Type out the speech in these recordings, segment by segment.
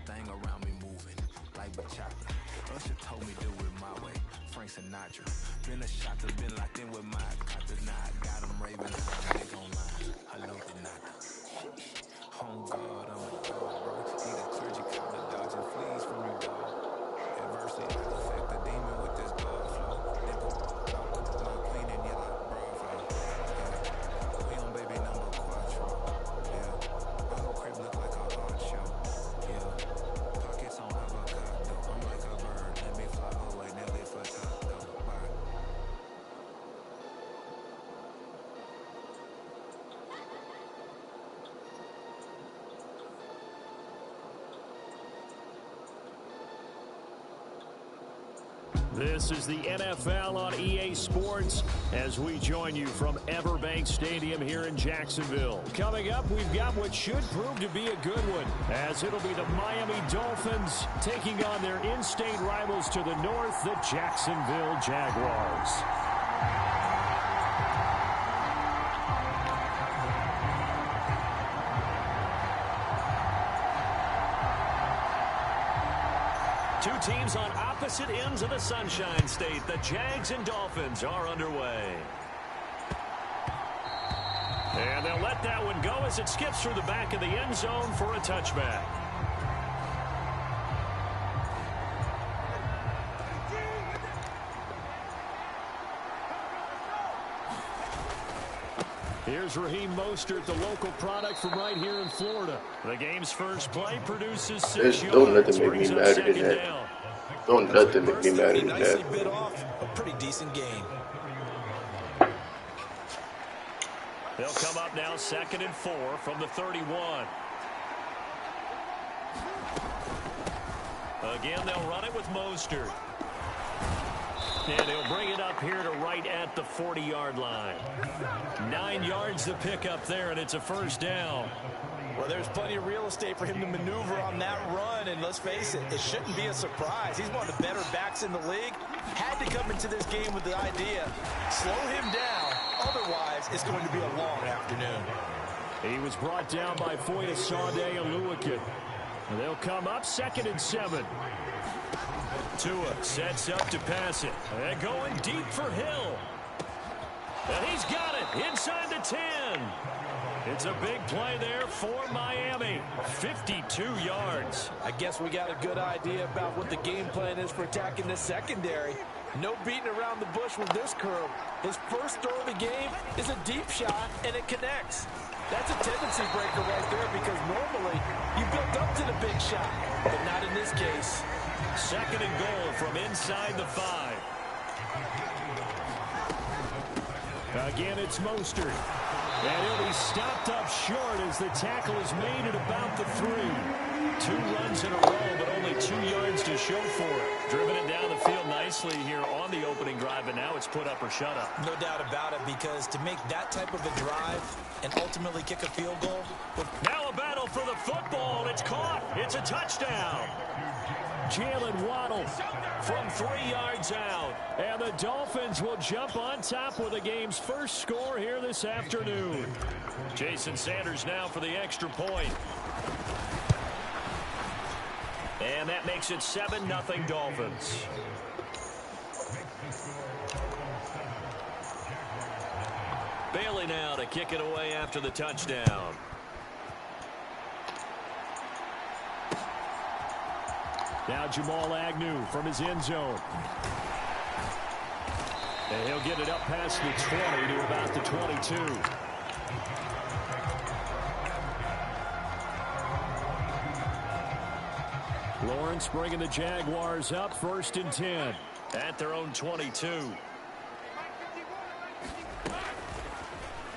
everything around me moving like bachata. Usher told me do it my way. Frank Sinatra. Been a shot to been locked in with my kata. Now I got him raving. I'm big online. Hello, Denata. Home God, I'm a dog, bro. Need a clergy collar, dodging fleas from you, dog. Adversity, I affect the demon with this God flow. Then put my queen in yellow bra flow. Yeah, we on baby number quattro. Yeah, my whole crib look like a art show. Yeah, pockets on avocado. I'm like a bird, let me fly away, Nelly for taco. Bye. This is the NFL on EA Sports as we join you from Everbank Stadium here in Jacksonville. Coming up, we've got what should prove to be a good one, as it'll be the Miami Dolphins taking on their in-state rivals to the north, the Jacksonville Jaguars. Two teams on opposite ends of the Sunshine State. The Jags and Dolphins are underway. And they'll let that one go as it skips through the back of the end zone for a touchback. Here's Raheem Mostert, the local product from right here in Florida. The game's first play produces 6 yards. Don't let them make me madder than that. Don't let them make me madder than that. Bit off a pretty decent game. They'll come up now 2nd and 4 from the 31. Again, they'll run it with Mostert. And he'll bring it up here to right at the 40-yard line. 9 yards to pick up there, and it's a first down. Well, there's plenty of real estate for him to maneuver on that run, and let's face it, it shouldn't be a surprise. He's one of the better backs in the league. Had to come into this game with the idea, slow him down, otherwise it's going to be a long afternoon. He was brought down by Foyta Sade and Lewican. They'll come up 2nd and 7. Tua sets up to pass it. And going deep for Hill. And he's got it inside the 10. It's a big play there for Miami. 52 yards. I guess we got a good idea about what the game plan is for attacking this secondary. No beating around the bush with this curve. His first throw of the game is a deep shot, and it connects. That's a tendency breaker right there because normally you build up to the big shot, but not in this case. 2nd and goal from inside the 5. Again, it's Mostert. And he'll be stopped up short as the tackle is made at about the 3. 2 runs in a row, but only 2 yards to show for it. Driven it down the field nicely here on the opening drive, and now it's put up or shut up. No doubt about it, because to make that type of a drive and ultimately kick a field goal. Now a battle for the football. It's caught. It's a touchdown. Jalen Waddle from 3 yards out. And the Dolphins will jump on top with the game's first score here this afternoon. Jason Sanders now for the extra point. And that makes it 7-0 Dolphins. Bailey now to kick it away after the touchdown. Now Jamal Agnew from his end zone. And he'll get it up past the 20 to about the 22. Lawrence bringing the Jaguars up 1st and 10 at their own 22.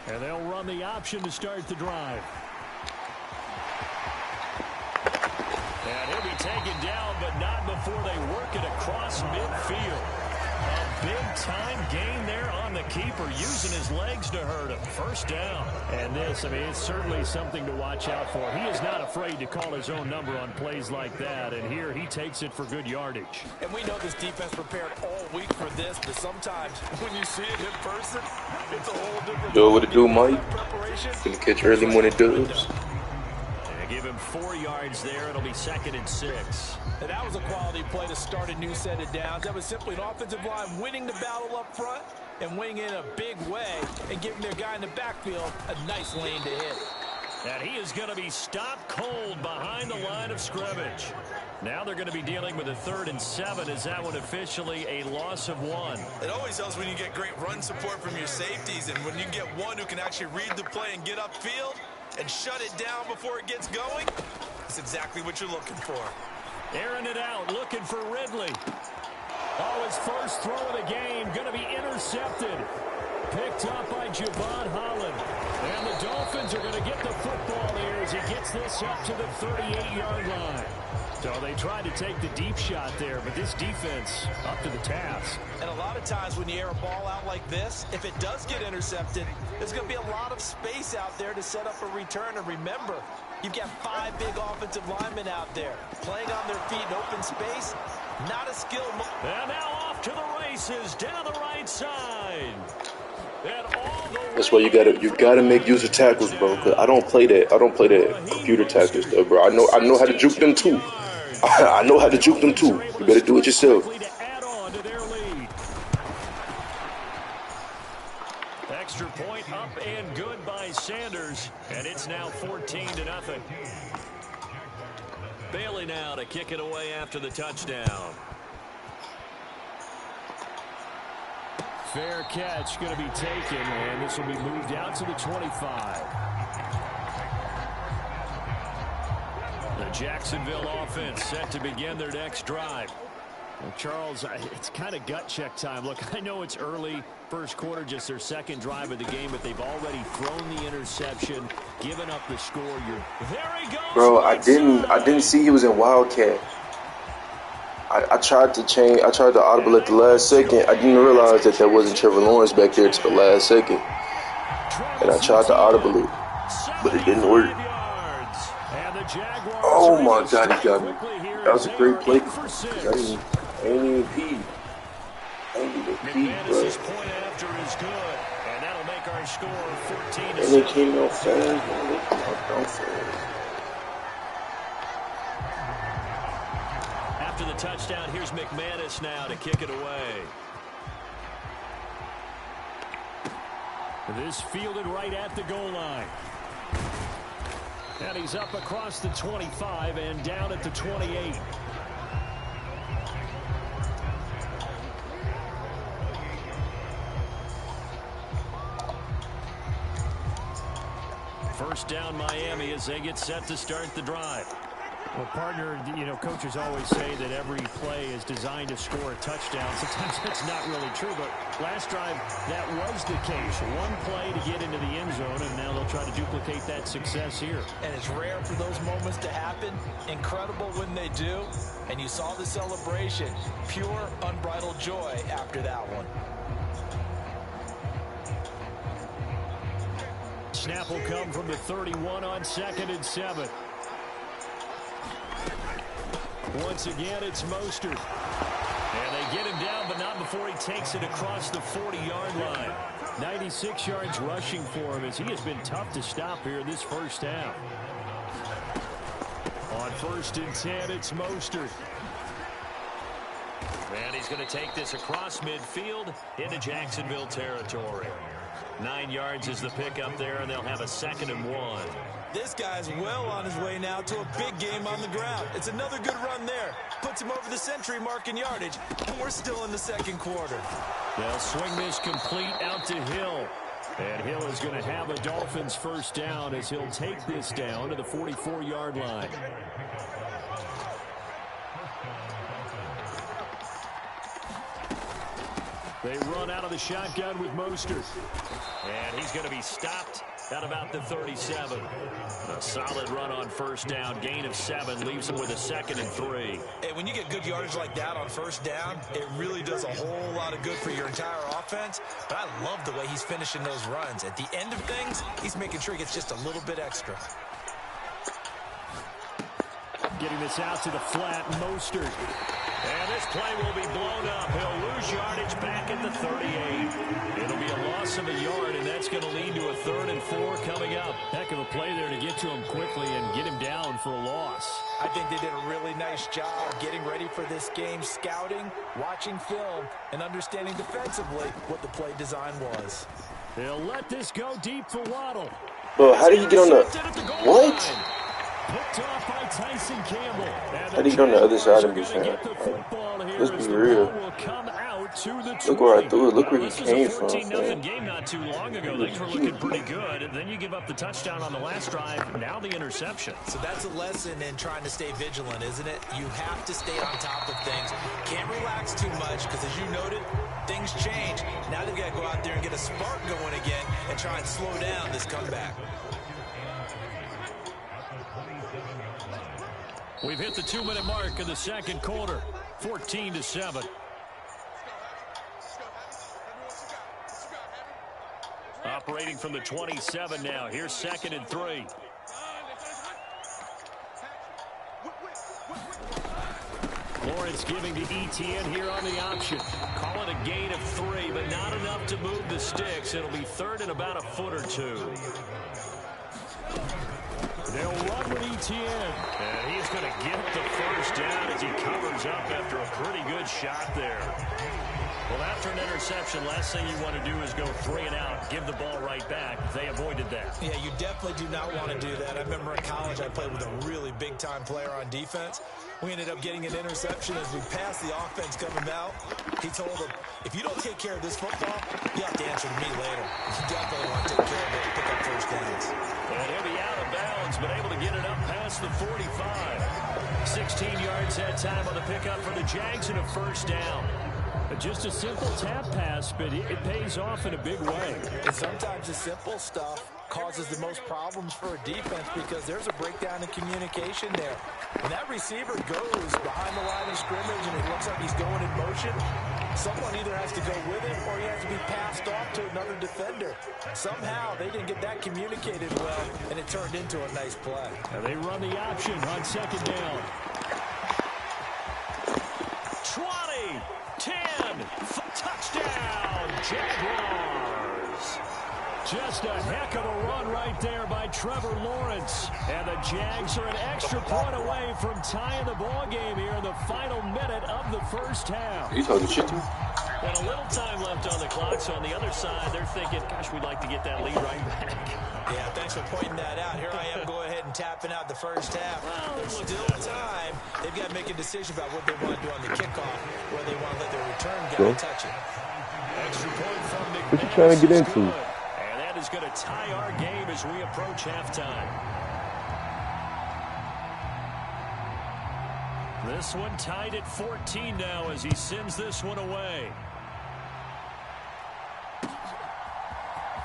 And they'll run the option to start the drive. And he'll be taken down, but not before they work it across midfield. A big-time gain there on the keeper, using his legs to hurt him. First down. And this, I mean, it's certainly something to watch out for. He is not afraid to call his own number on plays like that, and here he takes it for good yardage. And we know this defense prepared all week for this, but sometimes when you see it in person, it's a whole different... Do what it do, Mike. Gonna catch early when it does. give him 4 yards there. It'll be 2nd and 6. And that was a quality play to start a new set of downs. That was simply an offensive line winning the battle up front and winning in a big way and giving their guy in the backfield a nice lane to hit. And he is going to be stopped cold behind the line of scrimmage. Now they're going to be dealing with a 3rd and 7. Is that one officially a loss of 1? It always helps when you get great run support from your safeties, and when you get one who can actually read the play and get upfield and shut it down before it gets going, that's exactly what you're looking for. Airing it out, looking for Ridley. Oh, his first throw of the game, going to be intercepted. Picked up by Javon Holland. And the Dolphins are going to get the football here as he gets this up to the 38-yard line. So they tried to take the deep shot there, but this defense up to the task. And a lot of times when you air a ball out like this, if it does get intercepted, there's going to be a lot of space out there to set up a return. And remember, you've got 5 big offensive linemen out there playing on their feet in open space. Not a skill. And now off to the races down the right side. That's why you gotta make user tackles, bro. Cause I don't play that computer tackle stuff, bro. I know how to juke them too. I know how to juke them too. You better do it yourself. Extra point up and good by Sanders, and it's now 14-0. Bailey now to kick it away after the touchdown. Fair catch going to be taken, and this will be moved out to the 25. The Jacksonville offense set to begin their next drive. Well, Charles, it's kind of gut check time. Look, I know it's early, first quarter, just their 2nd drive of the game, but they've already thrown the interception, given up the score. There he goes. Bro, I didn't see he was in Wildcat. I tried to audible at the last second. I didn't realize that wasn't Trevor Lawrence back there to the last second. And I tried to audible it, but it didn't work. Oh my God, he got me. That was a great play. I ain't even peed. Bro. And they came out fast, After the touchdown, here's McManus now to kick it away. This fielded right at the goal line. And he's up across the 25 and down at the 28. First down Miami as they get set to start the drive. Well, partner, coaches always say that every play is designed to score a touchdown. Sometimes that's not really true, but last drive, that was the case. One play to get into the end zone, and now they'll try to duplicate that success here. And it's rare for those moments to happen. Incredible when they do. And you saw the celebration. Pure, unbridled joy after that one. Snap will come from the 31 on 2nd and 7. Once again, it's Mostert. And they get him down, but not before he takes it across the 40-yard line. 96 yards rushing for him as he has been tough to stop here this first half. On 1st and 10, it's Mostert. And he's going to take this across midfield into Jacksonville territory. 9 yards is the pickup there, and they'll have a 2nd and 1. This guy's well on his way now to a big game on the ground. It's another good run there. Puts him over the century mark in yardage, and we're still in the 2nd quarter. They'll swing this complete out to Hill. And Hill is going to have a Dolphins first down as he'll take this down to the 44-yard line. They run out of the shotgun with Mostert. And he's going to be stopped at about the 37. A solid run on first down. Gain of 7 leaves him with a 2nd and 3. Hey, when you get good yardage like that on first down, it really does a whole lot of good for your entire offense. But I love the way he's finishing those runs. At the end of things, he's making sure he gets just a little bit extra. Getting this out to the flat, Mostert. And this play will be blown up. He'll lose yardage back at the 38. It'll be a loss of a yard, and that's going to lead to a 3rd and 4 coming up. Heck of a play there to get to him quickly and get him down for a loss. I think they did a really nice job getting ready for this game, scouting, watching film, and understanding defensively what the play design was. They'll let this go deep for Waddle. Bro, how did he get on the... What? Picked off by Tyson Campbell. How did he get on the other side of me, fam? Let's be real. Look where I threw it. Look where he came from, fam. Game not too long ago. Things were looking pretty good. And then you give up the touchdown on the last drive. Now the interception. So that's a lesson in trying to stay vigilant, isn't it? You have to stay on top of things. Can't relax too much because, as you noted, things change. Now they've got to go out there and get a spark going again and try and slow down this comeback. We've hit the 2-minute mark of the second quarter. 14-7. Operating from the 27 now. Here's 2nd and 3. Lawrence giving to Etienne here on the option. Call it a gain of 3, but not enough to move the sticks. It'll be 3rd and about a foot or 2. They'll run with Etienne. And he's going to get the first down as he covers up after a pretty good shot there. Well, after an interception, last thing you want to do is go 3 and out, give the ball right back. They avoided that. Yeah, you definitely do not want to do that. I remember in college I played with a really big-time player on defense. We ended up getting an interception as we passed the offense coming out. He told him, if you don't take care of this football, you have to answer to me later. You definitely want to take care of it and pick up first downs. And he'll be out of bounds, but able to get it up past the 45. 16 yards that time on the pickup for the Jags and a first down. Just a simple tap pass, but it pays off in a big way. And sometimes the simple stuff causes the most problems for a defense because there's a breakdown in communication there. When that receiver goes behind the line of scrimmage and it looks like he's going in motion, someone either has to go with him or he has to be passed off to another defender. Somehow they didn't get that communicated well, and it turned into a nice play. And they run the option on 2nd down. 20, 10, touchdown, Jaguars. Just a heck of a run right there by Trevor Lawrence. And the Jags are an extra point away from tying the ball game here in the final minute of the first half. Are you talking shit to me? And a little time left on the clock, so on the other side, they're thinking, gosh, we'd like to get that lead right back. Yeah, thanks for pointing that out. Here I am go ahead and tapping out the first half. Well, there's still time. They've got to make a decision about what they want to do on the kickoff, where they want to let their return guy touch it. Extra point from McMahon. What you trying to get into? And that is going to tie our game as we approach halftime. This one tied at 14 now as he sends this one away.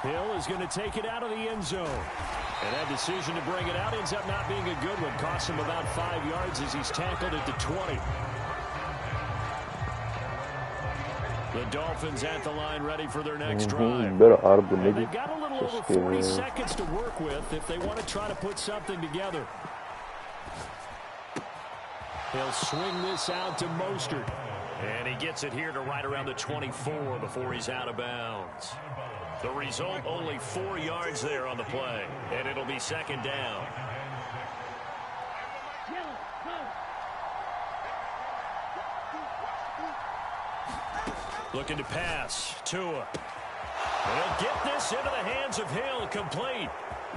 Hill is going to take it out of the end zone. And that decision to bring it out ends up not being a good one. Costs him about 5 yards as he's tackled at the 20. The Dolphins at the line ready for their next drive. Better audible, nigga. They've got a little over 40 seconds to work with if they want to try to put something together. He'll swing this out to Mostert. And he gets it here to right around the 24 before he's out of bounds. The result, only 4 yards there on the play. And it'll be 2nd down. Looking to pass. Tua. And he'll get this into the hands of Hill. Complete.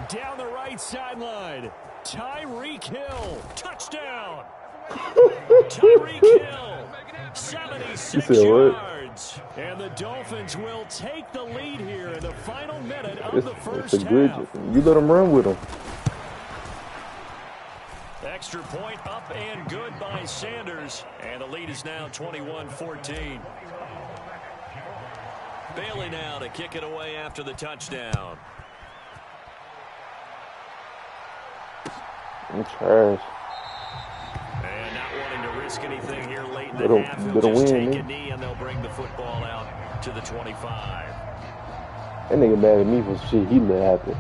Down the right sideline. Tyreek Hill. Touchdown. Tyreek Hill. 76 yards. And the Dolphins will take the lead here in the final minute of the first half. You let them run with them. Extra point up and good by Sanders. And the lead is now 21-14. Bailey now to kick it away after the touchdown. I'm trash. And not wanting to risk anything here late in the half. He'll just take a knee and they'll bring the football out to the 25. That nigga mad at me for shit he let happen.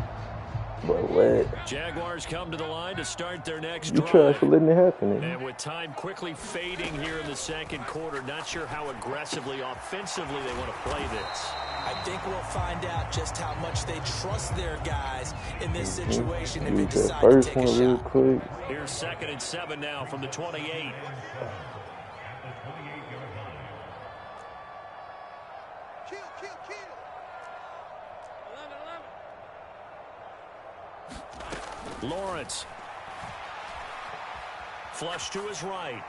But what? Jaguars come to the line to start their next You trash for drive. letting it happen. And with time quickly fading here in the second quarter, not sure how aggressively, offensively they want to play this. I think we'll find out just how much they trust their guys in this situation if they decide to take a shot. Real quick. Here's 2nd and 7 now from the 28. Lawrence. Flush to his right.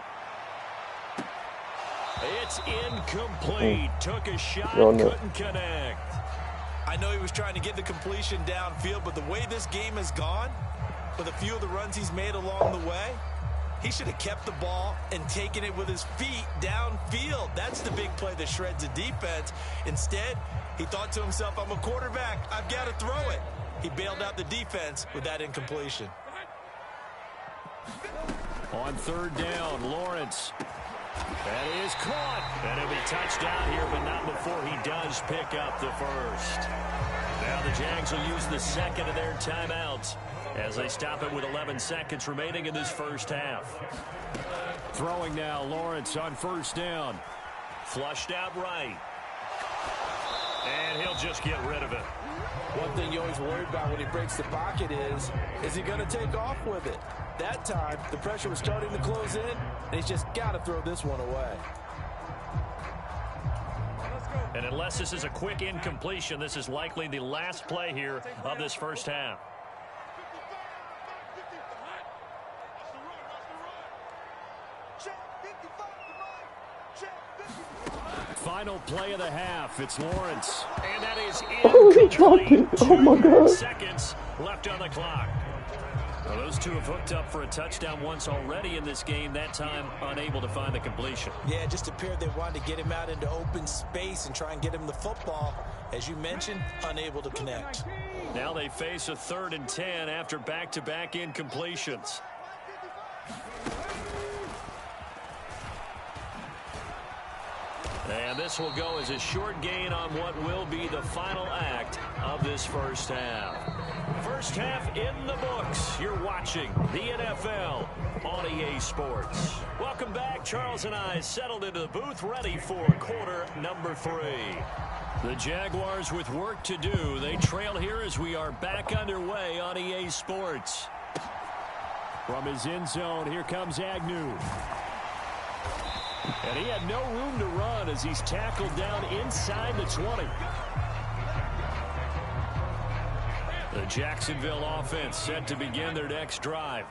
It's incomplete. Took a shot, couldn't connect. I know he was trying to get the completion downfield, but the way this game has gone, with a few of the runs he's made along the way, he should have kept the ball and taken it with his feet downfield. That's the big play that shreds the defense. Instead, he thought to himself, I'm a quarterback. I've got to throw it. He bailed out the defense with that incompletion. On 3rd down, Lawrence. That is caught. And it'll be touchdown here, but not before he does pick up the first. Now the Jags will use the second of their timeouts as they stop it with 11 seconds remaining in this first half. Throwing now, Lawrence on 1st down. Flushed out right. And he'll just get rid of it. One thing you always worry about when he breaks the pocket is he going to take off with it? That time, the pressure was starting to close in, and he's just got to throw this one away. And unless this is a quick incompletion, this is likely the last play here of this first half. Final play of the half. It's Lawrence. And that is incomplete. Oh, my God. Seconds left on the clock. Well, those two have hooked up for a touchdown once already in this game, that time unable to find the completion. Yeah, it just appeared they wanted to get him out into open space and try and get him the football. As you mentioned, unable to connect. Now they face a 3rd and 10 after back-to-back incompletions. And this will go as a short gain on what will be the final act of this first half. First half in the books. You're watching the NFL on EA Sports. Welcome back. Charles and I settled into the booth ready for quarter number 3. The Jaguars with work to do. They trail here as we are back underway on EA Sports. From his end zone, here comes Agnew. And he had no room to run as he's tackled down inside the 20. The Jacksonville offense set to begin their next drive.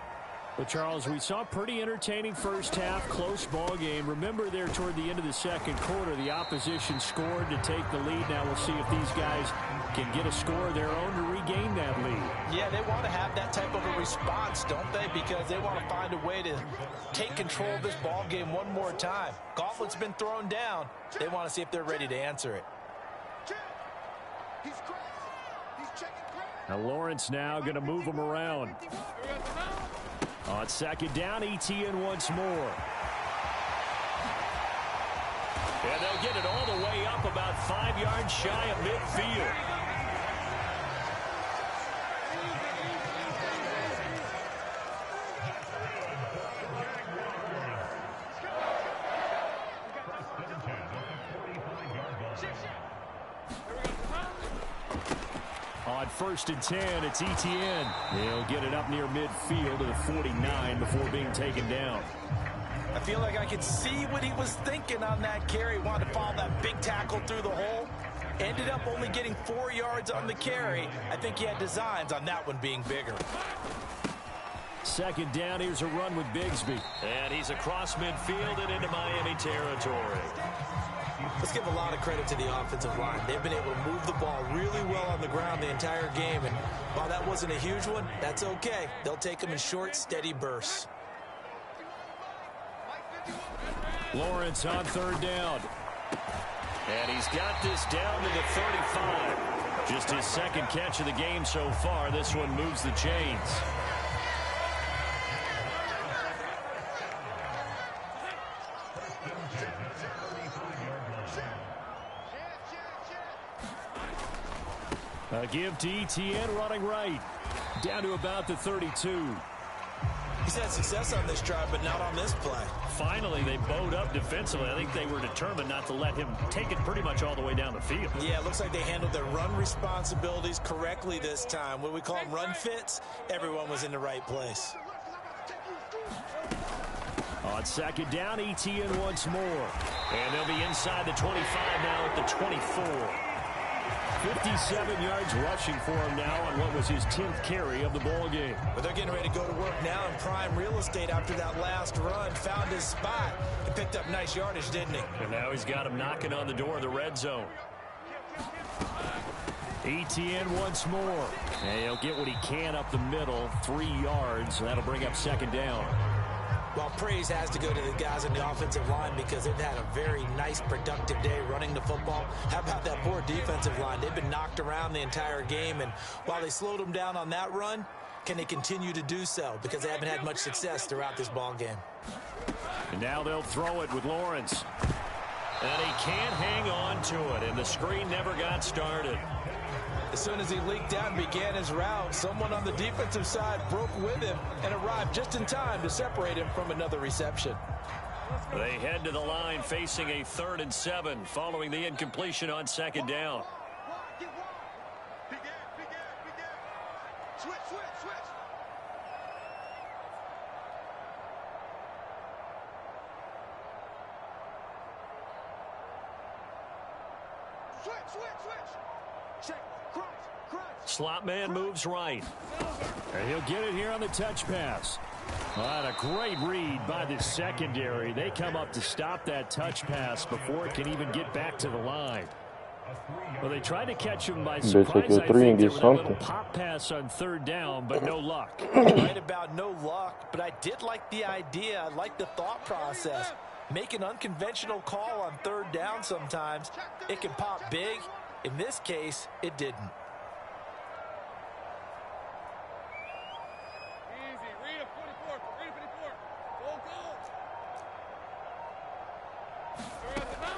Well, Charles, we saw a pretty entertaining first half, close ball game. Remember there toward the end of the second quarter, the opposition scored to take the lead. Now we'll see if these guys can get a score of their own to regain that lead. Yeah, they want to have that type of a response, don't they? Because they want to find a way to take control of this ball game one more time. Gauntlet's been thrown down. They want to see if they're ready to answer it. Now Lawrence now going to move him around. On 2nd down, ETN once more. And they'll get it all the way up about 5 yards shy of midfield. On 1st and 10, it's ETN. He'll get it up near midfield to the 49 before being taken down. I feel like I could see what he was thinking on that carry. Wanted to follow that big tackle through the hole. Ended up only getting 4 yards on the carry. I think he had designs on that one being bigger. 2nd down, here's a run with Bigsby. And he's across midfield and into Miami territory. Let's give a lot of credit to the offensive line. They've been able to move the ball really well on the ground the entire game. And while that wasn't a huge one, that's okay. They'll take them in short, steady bursts. Lawrence on 3rd down. And he's got this down to the 35. Just his 2nd catch of the game so far. This one moves the chains. A give to ETN running right. Down to about the 32. He's had success on this drive, but not on this play. Finally, they bowed up defensively. I think they were determined not to let him take it pretty much all the way down the field. Yeah, it looks like they handled their run responsibilities correctly this time. What we call them run fits, everyone was in the right place. On second down, ETN once more. And they'll be inside the 25 now at the 24. 57 yards rushing for him now on what was his 10th carry of the ball game. But they're getting ready to go to work now in prime real estate after that last run. Found his spot. He picked up nice yardage, didn't he? And now he's got him knocking on the door of the red zone. ETN once more. And he'll get what he can up the middle, 3 yards. And that'll bring up second down. Well, praise has to go to the guys on the offensive line because they've had a very nice, productive day running the football. How about that poor defensive line? They've been knocked around the entire game, and while they slowed them down on that run, can they continue to do so? Because they haven't had much success throughout this ball game. And now they'll throw it with Lawrence. And he can't hang on to it, and the screen never got started. As soon as he leaked out and began his route, someone on the defensive side broke with him and arrived just in time to separate him from another reception. They head to the line facing a 3rd and 7 following the incompletion on second down. Slot man moves right. And he'll get it here on the touch pass. What a great read by the secondary. They come up to stop that touch pass before it can even get back to the line. Well, they tried to catch him by surprise, I think, there with a little pop pass on 3rd down, but no luck. Right about no luck, but I did like the idea. I like the thought process. Make an unconventional call on 3rd down sometimes. It can pop big. In this case, it didn't.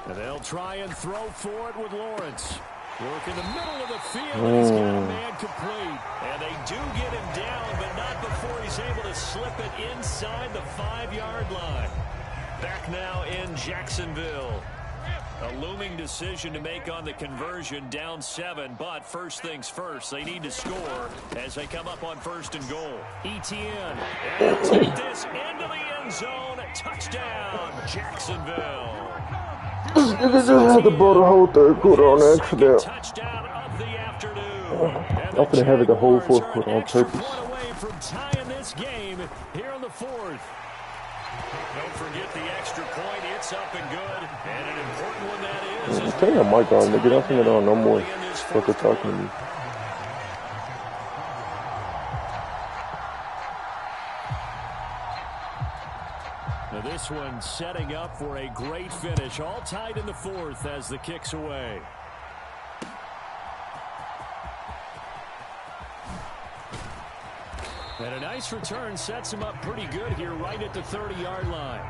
And they'll try and throw for it with Lawrence. Work in the middle of the field, and he's got a man complete. And they do get him down, but not before he's able to slip it inside the 5-yard line. Back now in Jacksonville. A looming decision to make on the conversion, down 7, but first things first, they need to score as they come up on 1st and goal. ETN, and they'll take this into the end zone. Touchdown, Jacksonville. This nigga just had to blow the whole 3rd quarter on accident. Touchdown of the afternoon. I'm gonna have it the whole 4th quarter on purpose. Away from tying this game here on the 4th. Don't forget the extra point. It's up and good. And an important one that is. Turn your mic on, nigga. Don't turn it on no more. What they're talking to me. Now this one setting up for a great finish. All tied in the 4th as the kick's away. And a nice return sets him up pretty good here right at the 30-yard line.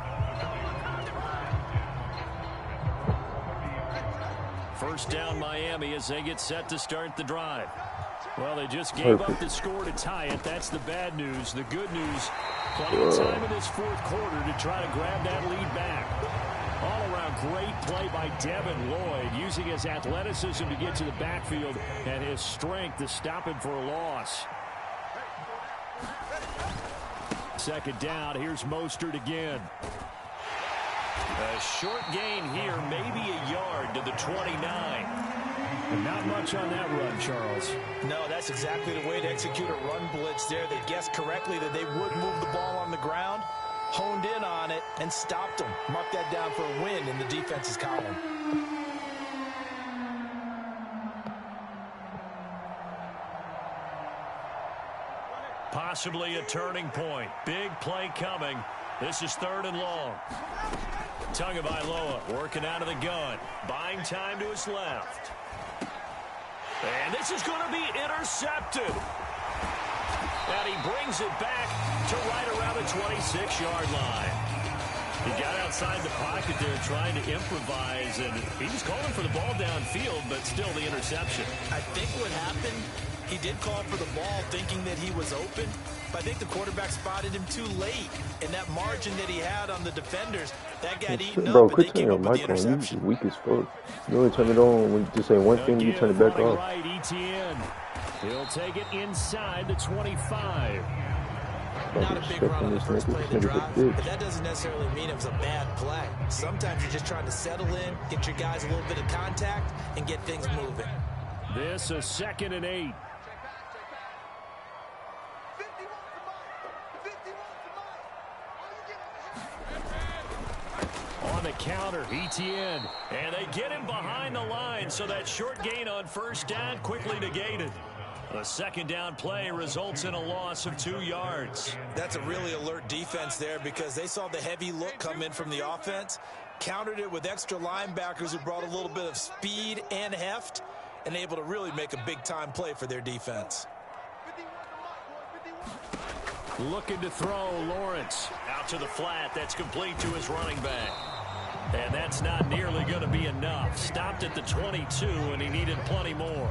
First down Miami as they get set to start the drive. Well, they just gave up the score to tie it. That's the bad news. The good news, plenty of time in this 4th quarter to try to grab that lead back. All around great play by Devin Lloyd, using his athleticism to get to the backfield and his strength to stop him for a loss. Second down, here's Mostert again. A short gain here, maybe a yard to the 29. And not much on that run, Charles. No, that's exactly the way to execute a run blitz there. They guessed correctly that they would move the ball on the ground, honed in on it, and stopped them. Mark that down for a win in the defense's column. Possibly a turning point. Big play coming. This is 3rd and long. Tagovailoa working out of the gun. Buying time to his left. And this is going to be intercepted. And he brings it back to right around the 26-yard line. He got outside the pocket there trying to improvise, and he was calling for the ball downfield, but still the interception. I think what happened, he did call for the ball thinking that he was open, but I think the quarterback spotted him too late, and that margin that he had on the defenders, that got eaten Bro, up, and quit they turning came your up with the mic on. You interception. weak as fuck. You only turn it on when you just say one thing, you turn it back off. Right, ETN. He'll take it inside the 25. Not a big run on the first play of the drive, but that doesn't necessarily mean it was a bad play. Sometimes you're just trying to settle in, get your guys a little bit of contact, and get things moving. This a 2nd and 8. On the counter, ETN. And they get him behind the line, so that short gain on first down quickly negated. The second down play results in a loss of 2 yards. That's a really alert defense there because they saw the heavy look come in from the offense, countered it with extra linebackers who brought a little bit of speed and heft, and able to really make a big-time play for their defense. Looking to throw, Lawrence. Out to the flat. That's complete to his running back. And that's not nearly going to be enough. Stopped at the 22, and he needed plenty more.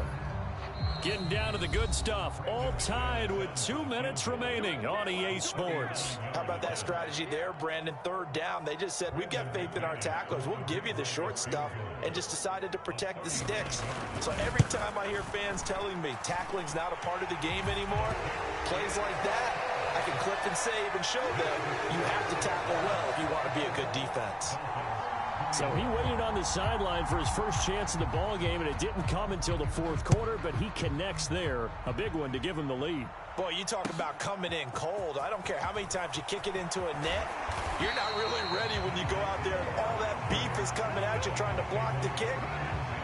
Getting down to the good stuff. All tied with 2 minutes remaining on EA Sports. How about that strategy there, Brandon? 3rd down. They just said, we've got faith in our tacklers. We'll give you the short stuff, and just decided to protect the sticks. So every time I hear fans telling me tackling's not a part of the game anymore, plays like that, I can clip and save and show them you have to tackle well if you want to be a good defense. So he waited on the sideline for his first chance in the ball game, and it didn't come until the 4th quarter, but he connects there. A big one to give him the lead. Boy, you talk about coming in cold. I don't care how many times you kick it into a net. You're not really ready when you go out there and all that beef is coming at you trying to block the kick.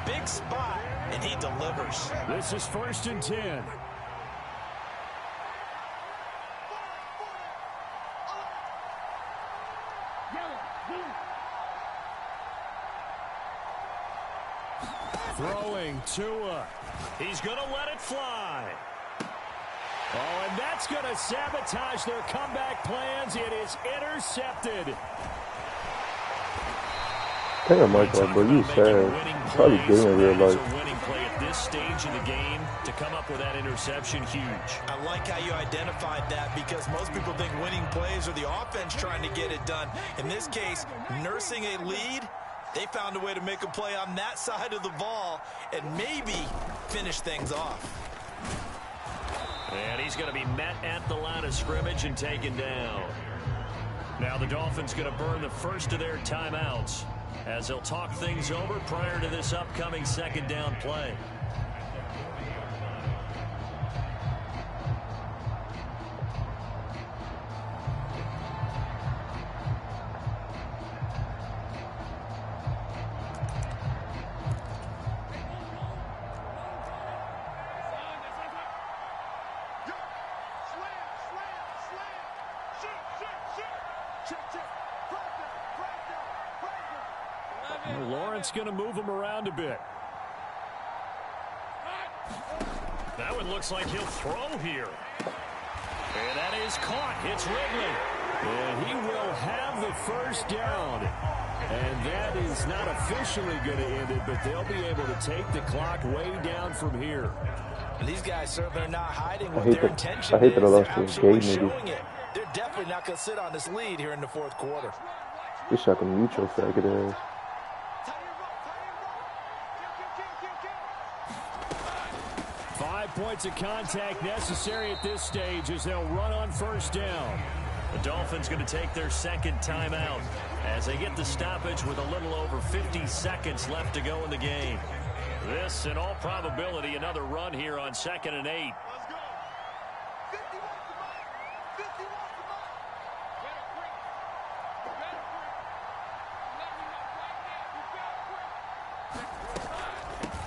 Big spot, and he delivers. This is 1st and 10. Throwing Tua. He's going to let it fly. Oh, and that's going to sabotage their comeback plans. It is intercepted. Damn, Michael, bro, you sad. Probably good in real life. A winning play at this stage in the game to come up with that interception, huge. I like how you identified that because most people think winning plays are the offense trying to get it done. In this case, nursing a lead, they found a way to make a play on that side of the ball and maybe finish things off. And he's going to be met at the line of scrimmage and taken down. Now the Dolphins going to burn the first of their timeouts as they'll talk things over prior to this upcoming 2nd down play. Lawrence going to move him around a bit. That one looks like he'll throw here. And that is caught. It's Wrigley. And he will have the first down. And that is not officially going to end it, but they'll be able to take the clock way down from here. And these guys certainly are not hiding what their intention I hate that I is. lost They're this game, absolutely nigga. showing it. They're definitely not going to sit on this lead here in the 4th quarter. Wish I could mute your faggot ass. 5 points of contact necessary at this stage as they'll run on first down. The Dolphins going to take their 2nd timeout as they get the stoppage with a little over 50 seconds left to go in the game. This, in all probability, another run here on 2nd and 8.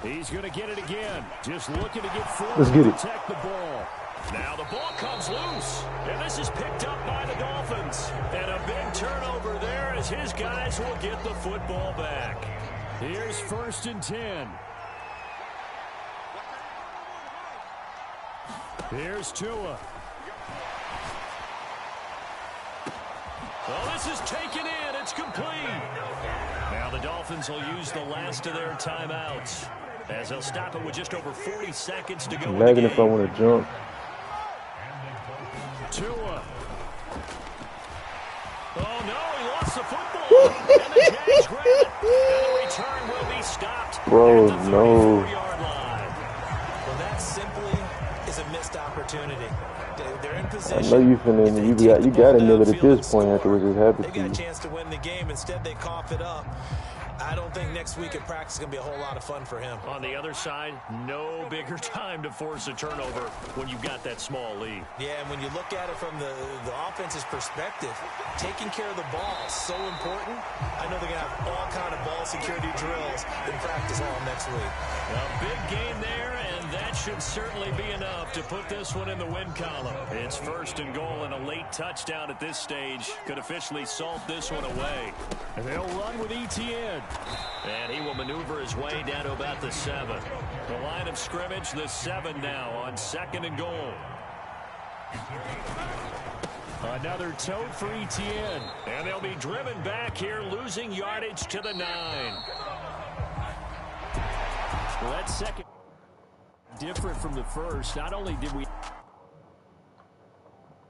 He's going to get it again. Just looking to get forward. Let's get it. Protect the ball. Now the ball comes loose. And this is picked up by the Dolphins. And a big turnover there as his guys will get the football back. Here's 1st and 10. Here's Tua. Oh, this is taken in it's complete. Now the Dolphins will use the last of their timeouts, as they'll stop it with just over 40 seconds to go. Imagine if I want to jump. Tua. Oh, no, he lost the football. And the Jags grab it. And the return will be stopped. Bro, at the no. 34-yard line. Well, that simply is a missed opportunity. They're in position. I know you finna, you got to nil it at this point after what just happened They to got a you. chance to win the game. Instead, they cough it up. I don't think next week in practice is going to be a whole lot of fun for him. On the other side, no bigger time to force a turnover when you've got that small lead. Yeah, and when you look at it from the offense's perspective, taking care of the ball is so important. I know they're going to have all kind of ball security drills in practice all next week. A big gain there, and that should certainly be enough to put this one in the win column. It's 1st and goal, and a late touchdown at this stage could officially salt this one away. And they'll run with ETN. And he will maneuver his way down to about the 7. The line of scrimmage, the 7 now on 2nd and goal. Another tote for ETN. And they'll be driven back here, losing yardage to the 9. Well, that second different from the first. Not only did we